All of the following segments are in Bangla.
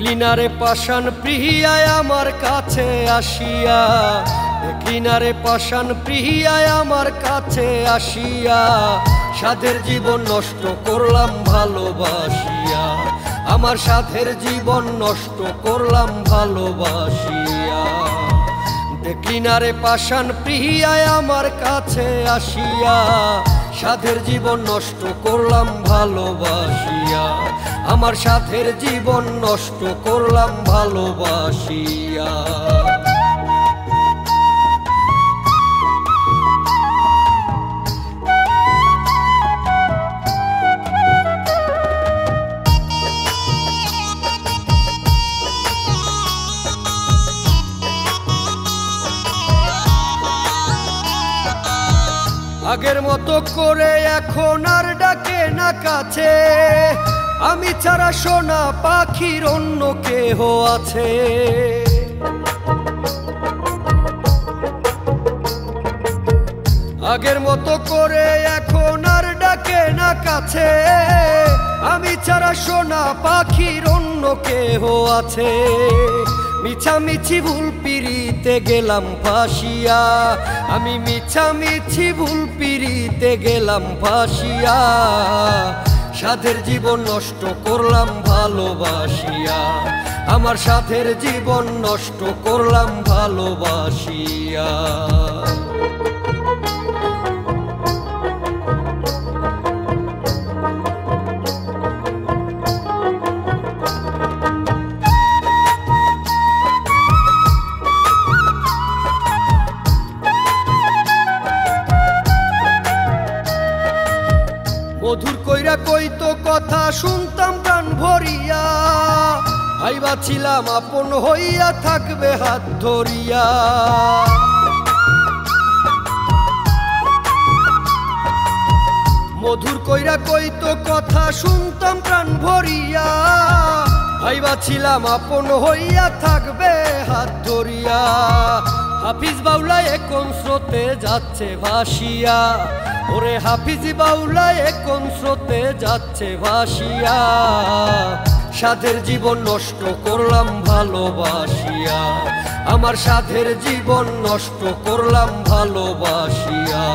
দেখলি না রে পাষাণ প্রিয়ায় আমার কাছে আসিয়া, দেখলি না রে পাষাণ প্রিয়ায় আমার কাছে আসিয়া, সাধের জীবন নষ্ট করলাম ভালোবাসিয়া, আমার সাধের জীবন নষ্ট করলাম ভালোবাসিয়া। দেখলি না রে পাষাণ প্রিয়ায় আমার কাছে আসিয়া, সাধের জীবন নষ্ট করলাম ভালোবাসিয়া, আমার সাধের জীবন নষ্ট করলাম ভালোবাসিয়া। আগের মতো করে এখন আর ডাকে না কাছে, আমি ছাড়া সোনা পাখির অন্য কেহ আছে। আগের মতো করে এখন আর ডাকে না কাছে, আমি ছাড়া সোনা পাখির অন্য কেহ আছে। মিছামিছি ভুল পিরিতে গেলাম ফাঁসিয়া, আমি মিছামিছি ভুল পিরিতে গেলাম ফাঁসিয়া, সাধের জীবন নষ্ট করলাম ভালোবাসিয়া, আমার সাধের জীবন নষ্ট করলাম ভালোবাসিয়া। মধুর কইরা কইতো কথা শুনতাম প্রাণ ভরিয়া, ভাইবা ছিলাম আপন হইয়া থাকবে হাত ধরিয়া। মধুর কইরা কইতো কথা শুনতাম প্রাণ ভরিয়া, ভাইবা ছিলাম আপন হইয়া থাকবে হাত ধরিয়া। হাফিজ বাউলা এখন স্রোতে যাচ্ছে ভাসিয়া, ওরে হাফিজ বাউলা এখন স্রোতে যাচ্ছে ভাসিয়া, সাধের জীবন নষ্ট করলাম ভালোবাসিয়া, আমার সাধের জীবন নষ্ট করলাম ভালোবাসিয়া।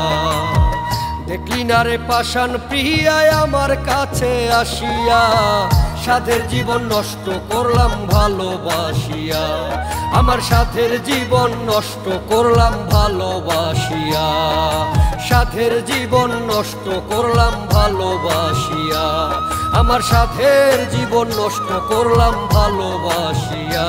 দেখলি না রে পাষাণ প্রিয়ায় আমার কাছে আসিয়া, সাধের জীবন নষ্ট করলাম ভালোবাসিয়া, আমার সাধের জীবন নষ্ট করলাম ভালোবাসিয়া, সাধের জীবন নষ্ট করলাম ভালোবাসিয়া, আমার সাধের জীবন নষ্ট করলাম ভালোবাসিয়া।